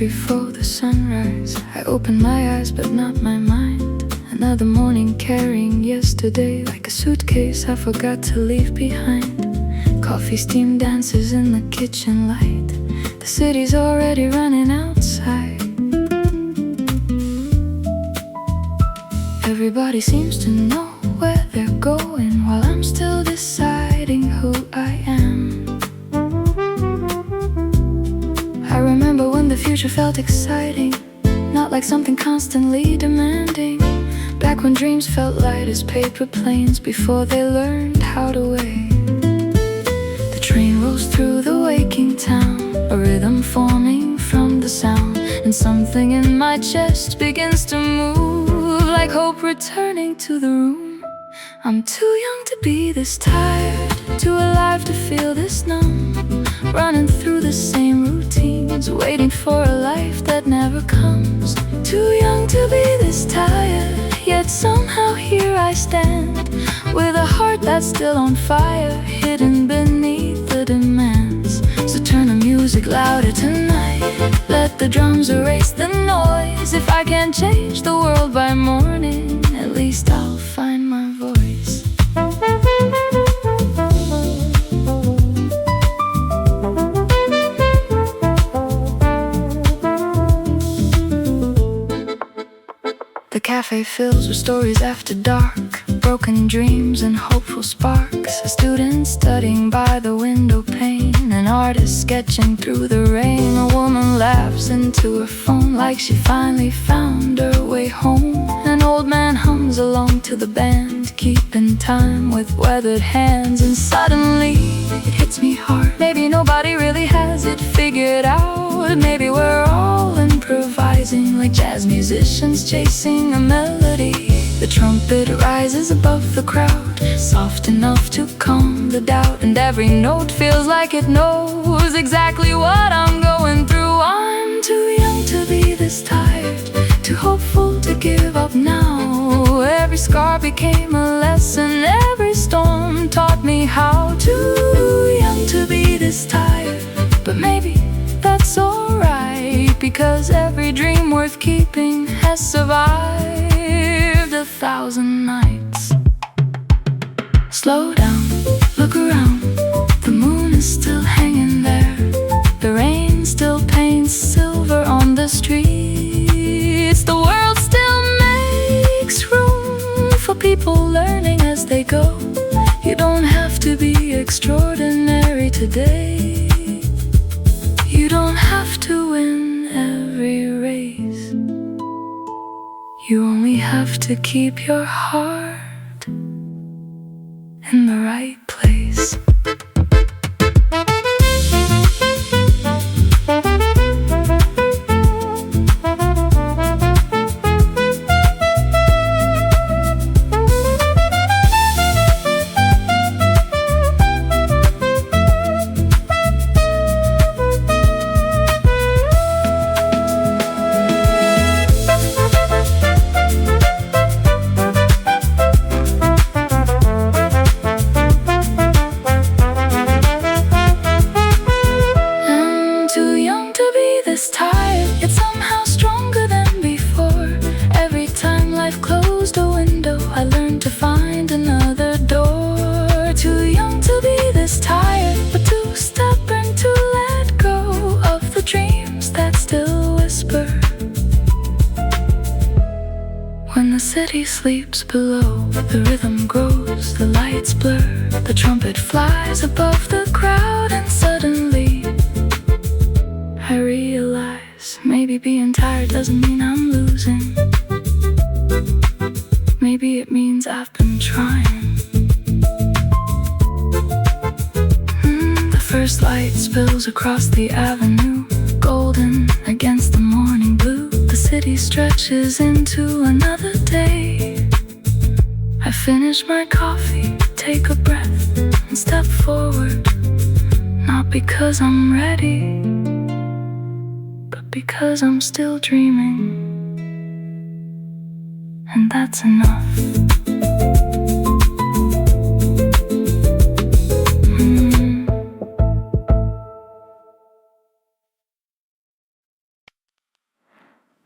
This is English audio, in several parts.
before the sunrise. I open my eyes but not my mind. Another morning carrying yesterday like a suitcase I forgot to leave behind. Coffee steam dances in the kitchen light. The city's already running outside. Everybody seems to know where they're going, while I'm still deciding who I am. I remember when the future felt exciting, not like something constantly demanding. Back when dreams felt light as paper planes before they learned how to weigh. The train rolls through the waking town, a rhythm forming from the sound, and something in my chest begins to move, like hope returning to the room. I'm too young to be this tired, too alive to feel this numb, running through the same routines, waiting for a life that never comes. Too young to be this tired, yet somehow here I stand, with a heart that's still on fire, hidden beneath the demands. So turn the music louder tonight, let the drums erase the noise. If I can't change the world by morning, at least I'll find my voice. The cafe fills with stories after dark, broken dreams and hopeful sparks. A student studying by the window pane, an artist sketching through the rain. A woman laughs into her phone like she finally found her way home. An old man hums along to the band, keeping time with weathered hands. And suddenly it hits me hard, maybe nobody really has it figured out. Maybe we're all improvising like jazz musicians chasing a melody. The trumpet rises above the crowd, soft enough to calm the doubt, and every note feels like it knows exactly what I'm going through. I'm too young to be this tired, too hopeful to give up now. Every scar became a lesson, every storm taught me how. Too young to be this tired, but maybe that's alright, because every dream worth keeping has survived 1,000 nights. Slow down, look around, the moon is still hanging there. The rain still paints silver on the streets. The world still makes room for people learning as they go. You don't have to be extraordinary today. You don't have to win every race. You only have to keep your heart in the right place. Tired, yet somehow stronger than before. Every time life closed a window, I learned to find another door. Too young to be this tired, but too stubborn to let go of the dreams that still whisper. When the city sleeps below, the rhythm grows, the lights blur, the trumpet flies above the crowd, and suddenly I realize maybe being tired doesn't mean I'm losing. Maybe it means I've been trying. The first light spills across the avenue, golden against the morning blue. The city stretches into another day. I finish my coffee, take a breath, and step forward. Not because I'm ready, because I'm still dreaming, and that's enough.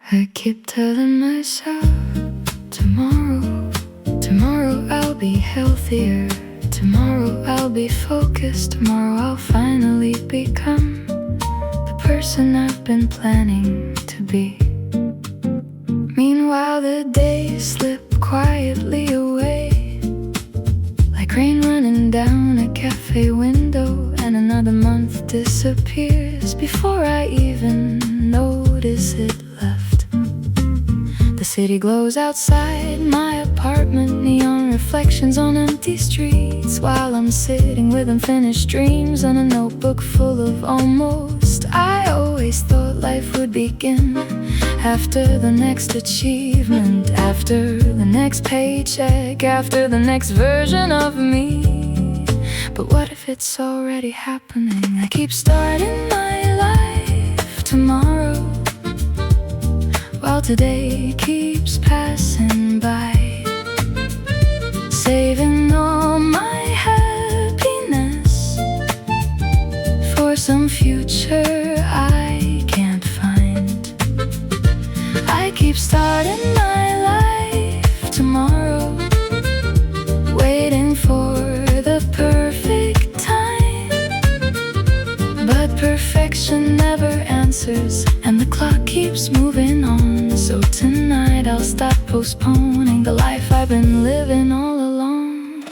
I keep telling myself, tomorrow, tomorrow I'll be healthier. Tomorrow I'll be focused. Tomorrow I'll finally become the person I've been planning to be. Meanwhile the days slip quietly away, like rain running down a cafe window, and another month disappears before I even notice it left. The city glows outside my apartment, neon reflections on empty streets, while I'm sitting with unfinished dreams and a notebook full of almost. I always thought life would begin after the next achievement, after the next paycheck, after the next version of me. But what if it's already happening? I keep starting my life tomorrow, while today keeps passing by, saving all my happiness for some future I can't find. I keep starting my life tomorrow, waiting for the perfect time, but perfection never answers, and the clock keeps moving on. So tonight I'll stop postponing the life I've been living all along.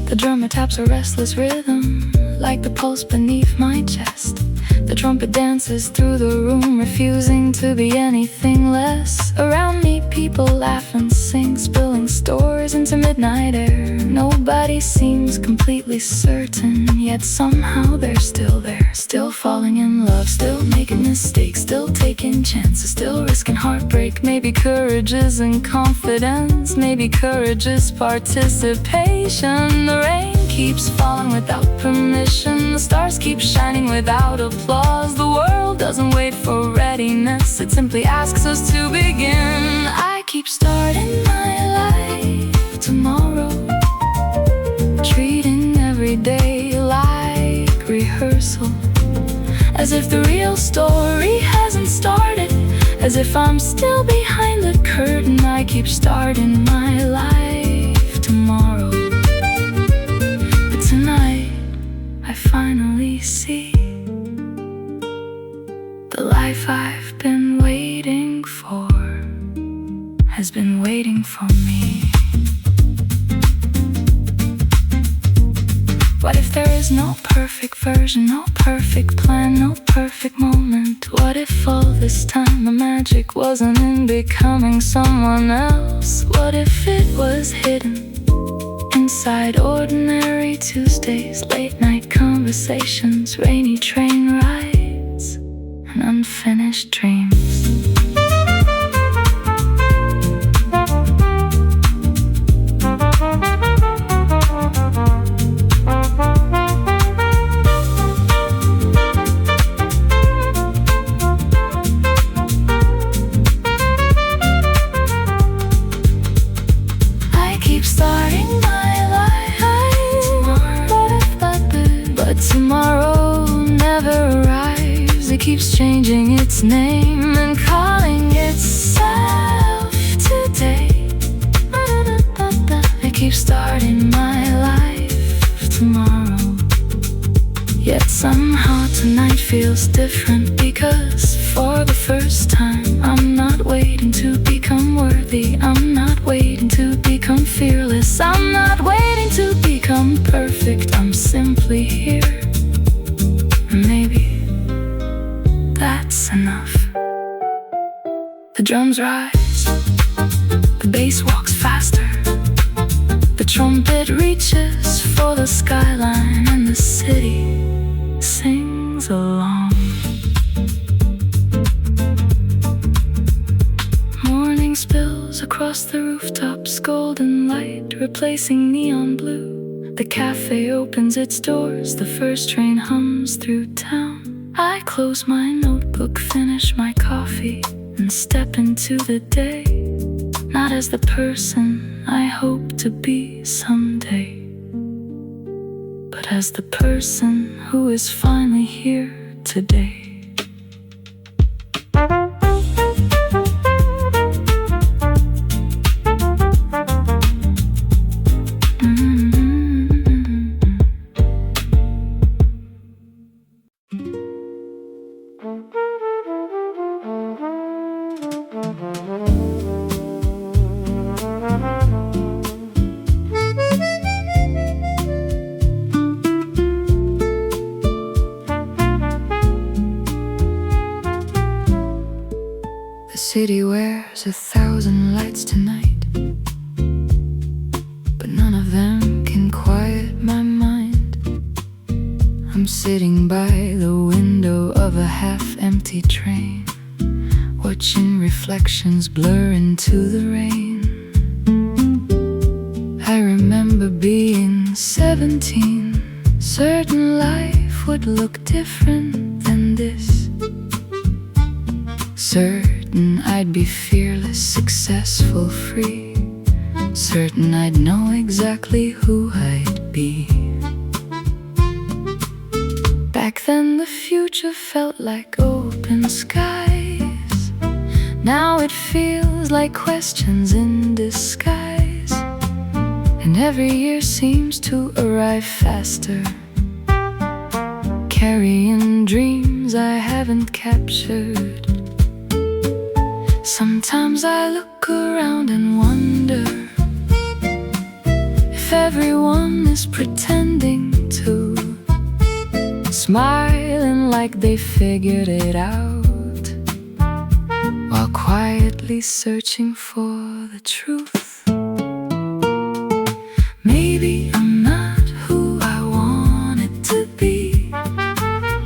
The drummer taps a restless rhythm, like the pulse beneath my chest. The trumpet dances through the room, refusing to be anything less. Around me people laugh and sing, spilling stories into midnight air. Nobody seems completely certain, yet somehow they're still there. Still falling in love, still making mistakes, still taking chances, still risking heartbreak. Maybe courage isn't confidence, maybe courage is participation. The rain keeps falling without permission, the stars keep shining without applause. The world doesn't wait for readiness, it simply asks us to begin. I keep starting my life tomorrow, treating every day like rehearsal, as if the real story hasn't started, as if I'm still behind the curtain. I keep starting my life tomorrow, but tonight I finally see the life I've been waiting for has been waiting for me. What if there is no perfect version, no perfect plan, no perfect moment? What if all this time the magic wasn't in becoming someone else? What if it was hidden inside ordinary Tuesdays, late night conversations, rainy train rides, and unfinished dreams? Tomorrow never arrives. It keeps changing its name and calling itself today. I keep starting my life tomorrow, yet somehow tonight feels different, because for the first time I'm not waiting to become worthy, I'm not waiting to become fearless, I'm not waiting to become perfect. I'm simply here. Maybe that's enough. The drums rise, the bass walks faster, the trumpet reaches for the skyline, and the city sings along. Morning spills across the rooftops, golden light replacing neon blue. The cafe opens its doors, the first train hums through town. I close my notebook, finish my coffee, and step into the day, not as the person I hope to be someday, but as the person who is finally here today. The city wears 1,000 lights tonight, but none of them can quiet my mind. I'm sitting by the window of a half-empty train, watching reflections blur into the rain. I remember being 17, certain life would look different than this. Certain I'd be fearless, successful, free. Certain I'd know exactly who I'd be. Back then the future felt like open skies. Now it feels like questions in disguise. And every year seems to arrive faster, carrying dreams I haven't captured. Sometimes I look around and wonder if everyone is pretending to, smiling like they figured it out, while quietly searching for the truth. Maybe I'm not who I wanted to be.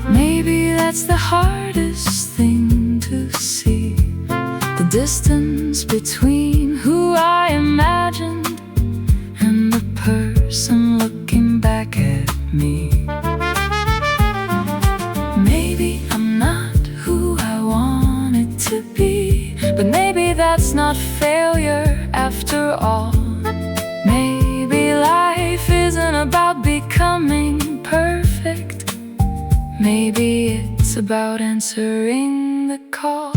Maybe that's the hardest thing to see, the distance between who I imagined and the person looking back at me. Maybe I'm not who I wanted to be, but maybe that's not failure after all. Maybe life isn't about becoming perfect. Maybe it's about answering the call.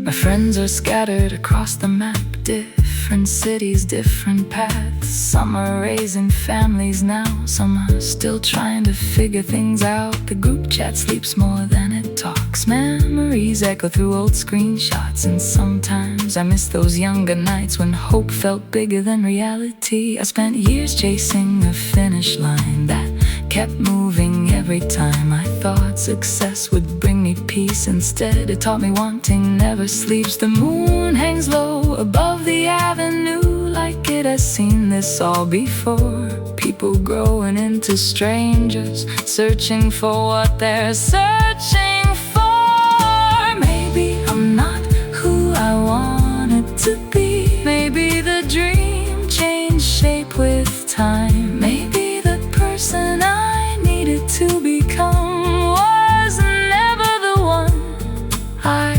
My friends are scattered across the map, different cities, different paths. Some are raising families now, some are still trying to figure things out. The group chat sleeps more than it talks. Memories echo through old screenshots, and sometimes I miss those younger nights when hope felt bigger than reality. I spent years chasing a finish line that kept moving every time I thought success would bring me peace. Instead, it taught me wanting never sleeps. The moon hangs low above the avenue, like it has seen this all before. People growing into strangers, searching for what they're searching for. Maybe I'm not who I wanted to be. Maybe the dream changed shape with time. Maybe the person I needed to become was never the one I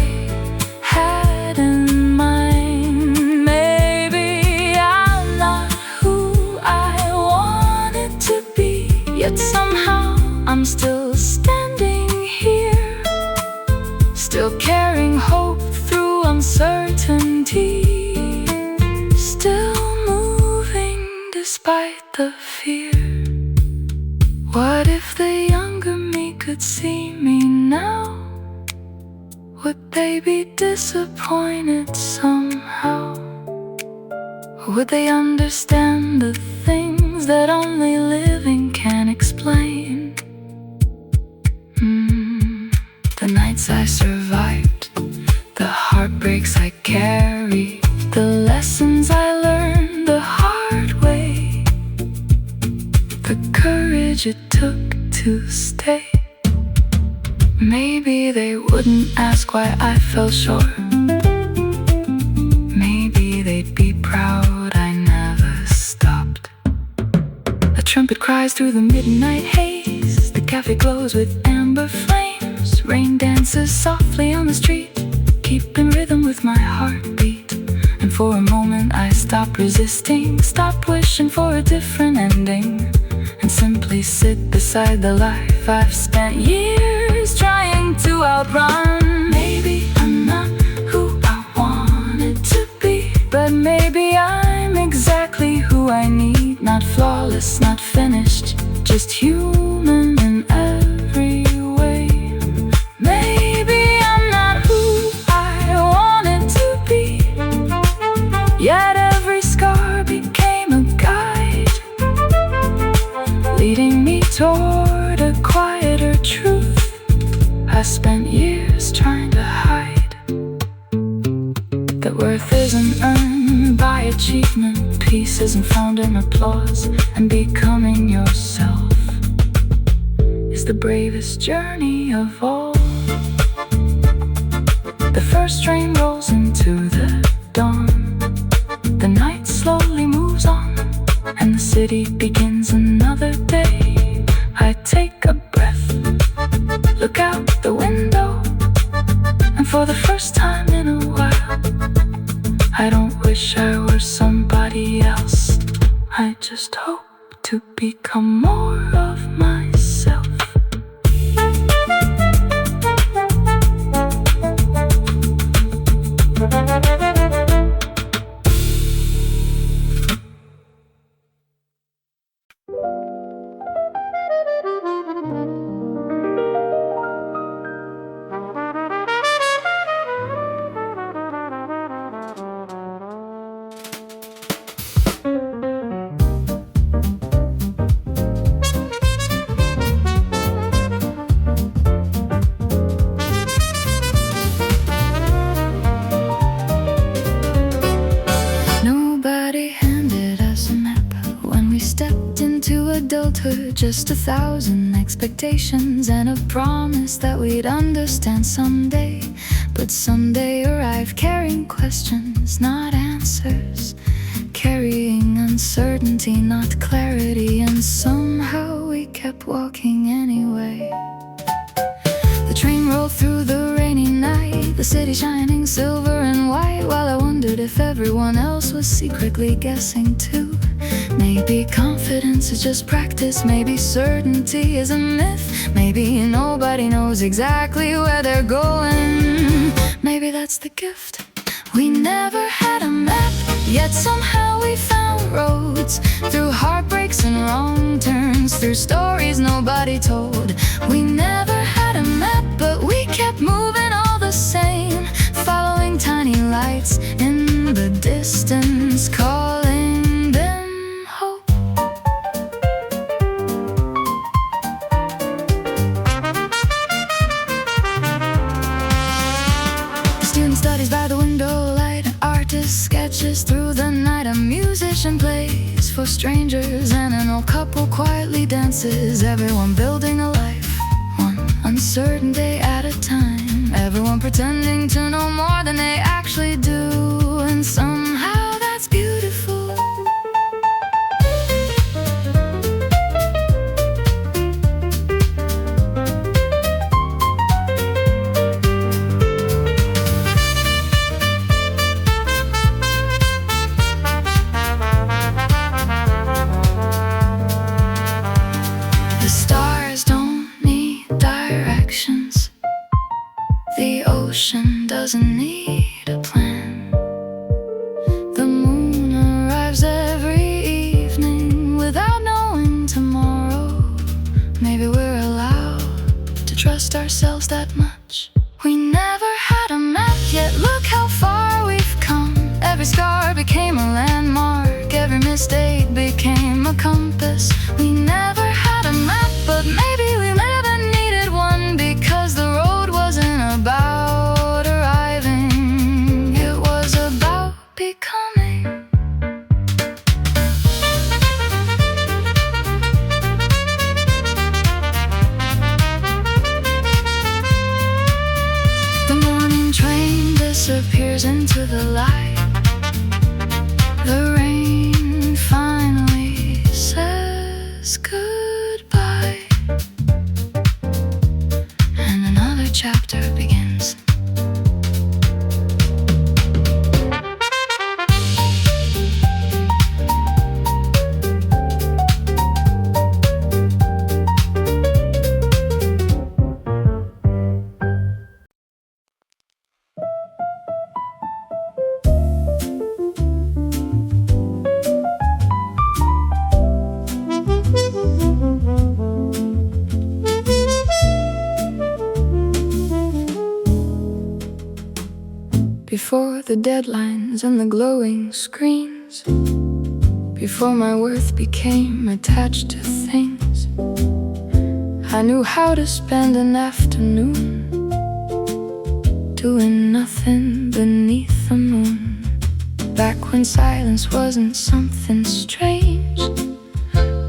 had in mind. Maybe I'm not who I wanted to be, yet somehow I'm still standing here, still carrying hope through uncertainty, still moving despite the fear. What if the younger me could see me now? Would they be disappointed somehow? Or would they understand the things that only living can explain? The nights I survived, the heartbreaks I carried, the lessons I learned the hard way, the courage it took to stay. Maybe they wouldn't ask why I fell short. Maybe they'd be proud I never stopped. A trumpet cries through the midnight haze. The cafe glows with amber flames. Rain dances softly on the street, keeping rhythm with my heartbeat. And for a moment I stopped resisting, stopped wishing for a different ending, and simply sit beside the life I've spent years trying to outrun. Maybe I'm not who I wanted to be, but maybe I'm exactly who I need. Not flawless, not finished, just human in every way. Maybe I'm not who I wanted to be, yet every scar became a guide, leading me toward a quieter truth I spent years trying to hide. that worth isn't earned by achievement, peace isn't found in applause, and becoming yourself is the bravest journey of all. The first rain rolls into the dawn, the night slowly moves on, and the city begins another day. I take a breath, look out the window, and for the first time in a while, I don't wish I were somebody else. I just hope to become more of myself. Adulthood, just 1,000 expectations and a promise that we'd understand someday. But someday arrived carrying questions, not answers, carrying uncertainty, not clarity, and somehow we kept walking anyway. The train rolled through the rainy night, the city shining silver and white, while I wondered if everyone else was secretly guessing too. Maybe confidence is just practice, maybe certainty is a myth, maybe nobody knows exactly where they're going. Maybe that's the gift. We never had a map, yet somehow we found roads, through heartbreaks and wrong turns, through stories nobody told. We never had a map, but we kept moving all the same, following tiny lights in the distance, calling them hope. Student studies by the window light, artist sketches through the night, a musician plays for strangers, and an old couple quietly dances, everyone building a life, one uncertain day at a time, everyone pretending to know more than they actually do, and somehow that's beautiful. The stars don't need directions, the ocean doesn't need a plan. The moon arrives every evening without knowing tomorrow. Maybe we're allowed to trust ourselves that much. We never had a map, yet look how far we've come. Every scar became a landmark, every mistake became a compass. We never had a map, but maybe we never needed one, because the road wasn't about arriving, it was about becoming. The morning train disappears into the light, the rain finally says goodbye, and another chapter begins. Before the deadlines and the glowing screens, before my worth became attached to things, I knew how to spend an afternoon doing nothing beneath the moon. Back when silence wasn't something strange,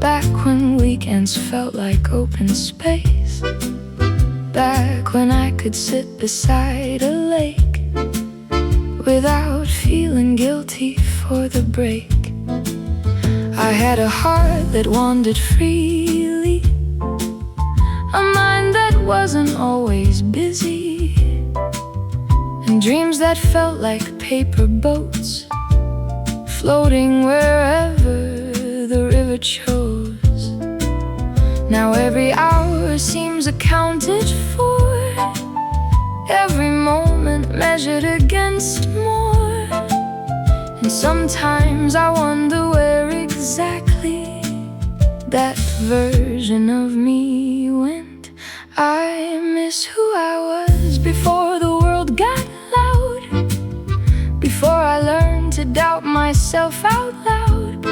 back when weekends felt like open space, back when I could sit beside a lake without feeling guilty for the break. I had a heart that wandered freely, a mind that wasn't always busy, and dreams that felt like paper boats floating wherever the river chose. Now every hour seems accounted for, every moment measured against more. And sometimes I wonder where exactly that version of me went. I miss who I was before the world got loud, before I learned to doubt myself out loud,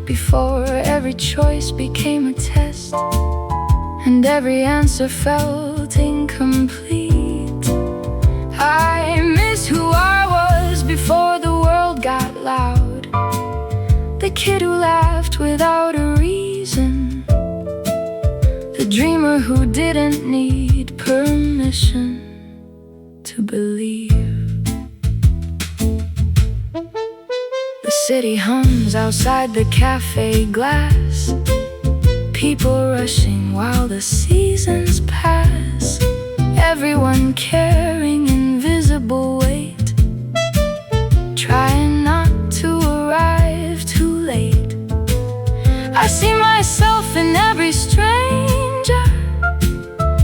before every choice became a test and every answer felt incomplete. I miss who I was before the world got loud, the kid who laughed without a reason, the dreamer who didn't need permission to believe. The city hums outside the cafe glass, people rushing while the seasons pass, everyone carrying invisible weight, trying not to arrive too late. I see myself in every stranger,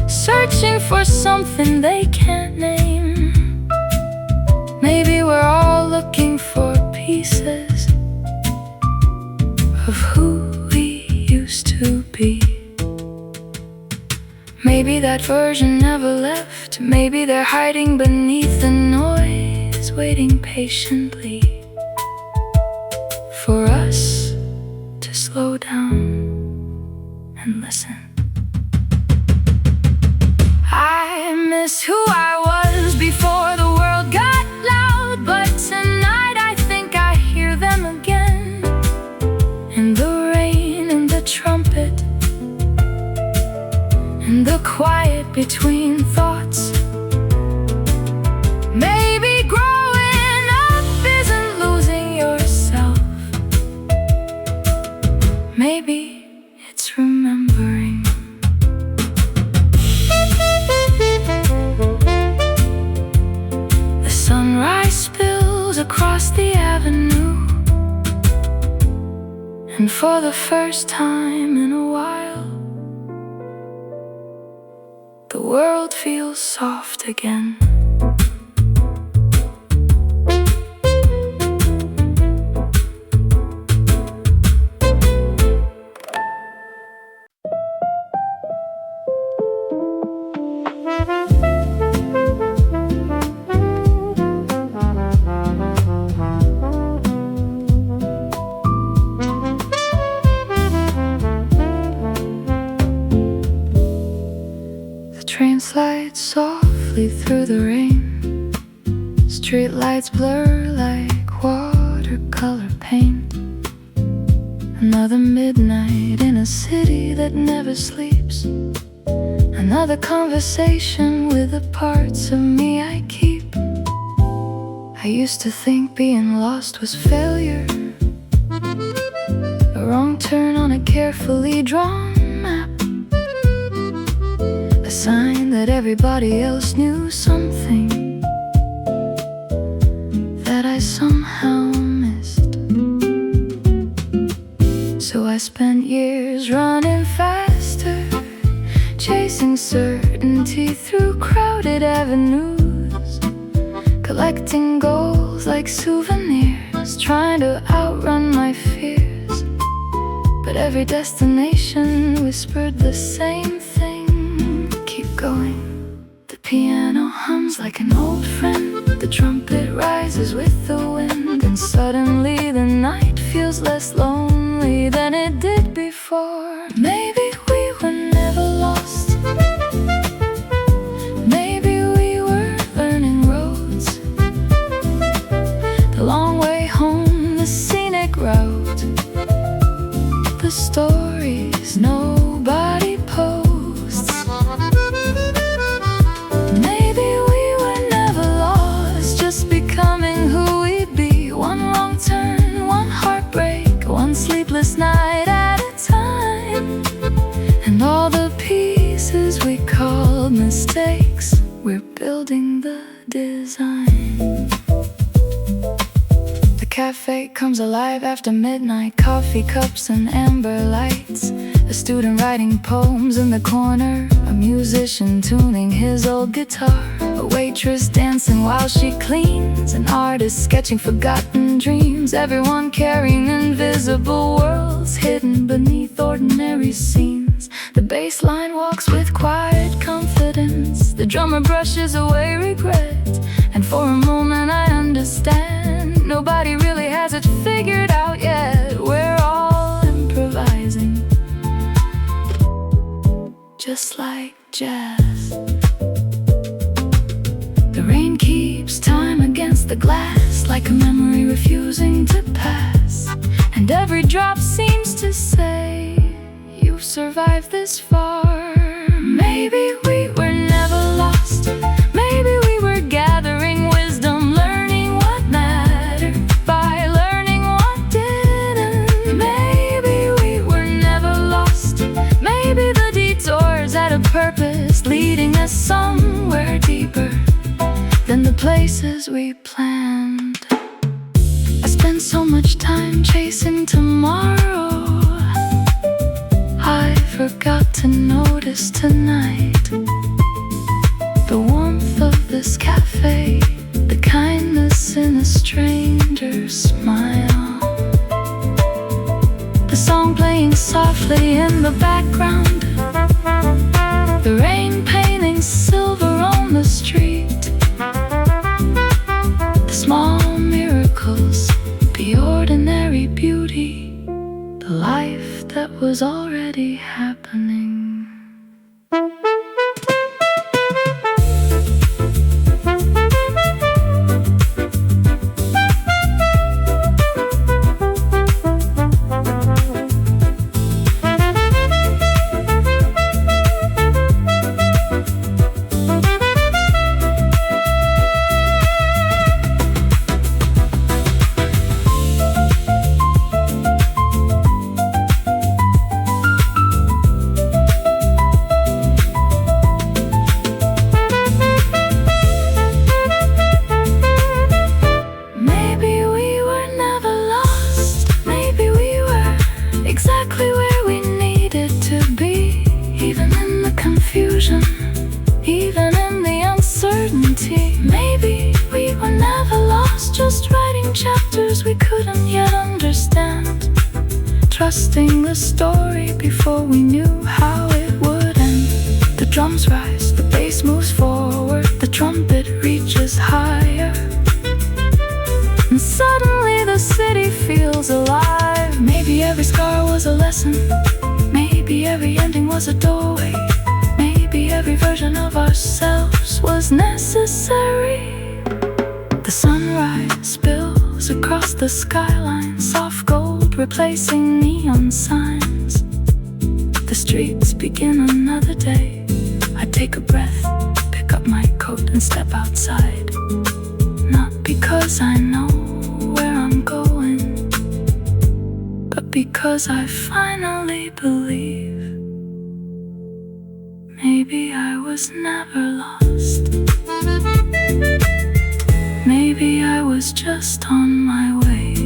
searching for something they can't name. Maybe we're all looking for pieces of who we used to be. Maybe that version never left, maybe they're hiding beneath the noise, waiting patiently for us to slow down and listen. I miss who I was before the world got loud, but tonight I think I hear them again, in the rain and the trumpet, in the quiet between thoughts. Maybe growing up isn't losing yourself, maybe it's remembering. The sunrise spills across the avenue, and for the first time in a while, the world feels soft again. Train slides softly through the rain, street lights blur like watercolor paint. Another midnight in a city that never sleeps, another conversation with the parts of me I keep. I used to think being lost was failure, a wrong turn on a carefully drawn map, a sign that everybody else knew something that I somehow missed. So I spent years running faster, chasing certainty through crowded avenues, collecting goals like souvenirs, trying to outrun my fears. But every destination whispered the same thing: keep going. The piano hums like an old friend, the trumpet rises with the wind, and suddenly the night feels less lonely than it did before. Maybe we were never lost, maybe we were learning roads, the long way home design. The cafe comes alive after midnight, coffee cups and amber lights. A student writing poems in the corner, a musician tuning his old guitar, a waitress dancing while she cleans, an artist sketching forgotten dreams. Everyone carrying invisible worlds hidden beneath ordinary scenes. The bass line walks with quiet confidence, the drummer brushes away regret, and for a moment I understand. Nobody really has it figured out yet. We're all improvising, just like jazz. The rain keeps time against the glass, like a memory refusing to pass. And every drop seems to say, you've survived this far. Maybe we were never lost. Maybe we were gathering wisdom, learning what mattered by learning what didn't. Maybe we were never lost. Maybe the detours had a purpose, leading us somewhere deeper than the places we planned. I spent so much time chasing tomorrow, I forgot to notice tonight the warmth of this cafe, the kindness in a stranger's smile, the song playing softly in the background, the rain painting silver on the street, the small miracles, the ordinary beauty, the life that was already happening. Even in the uncertainty, maybe we were never lost, just writing chapters we couldn't yet understand, trusting the story before we knew how it would end. The drums rise, the bass moves forward, the trumpet reaches higher, and suddenly the city feels alive. Maybe every scar was a lesson, maybe every ending was a doorway, maybe every version of ourselves was necessary. The sunrise spills across the skyline, soft gold replacing neon signs. The streets begin another day. I take a breath, pick up my coat and step outside. Not because I know where I'm going, but because I finally believe maybe I was never lost. Maybe I was just on my way.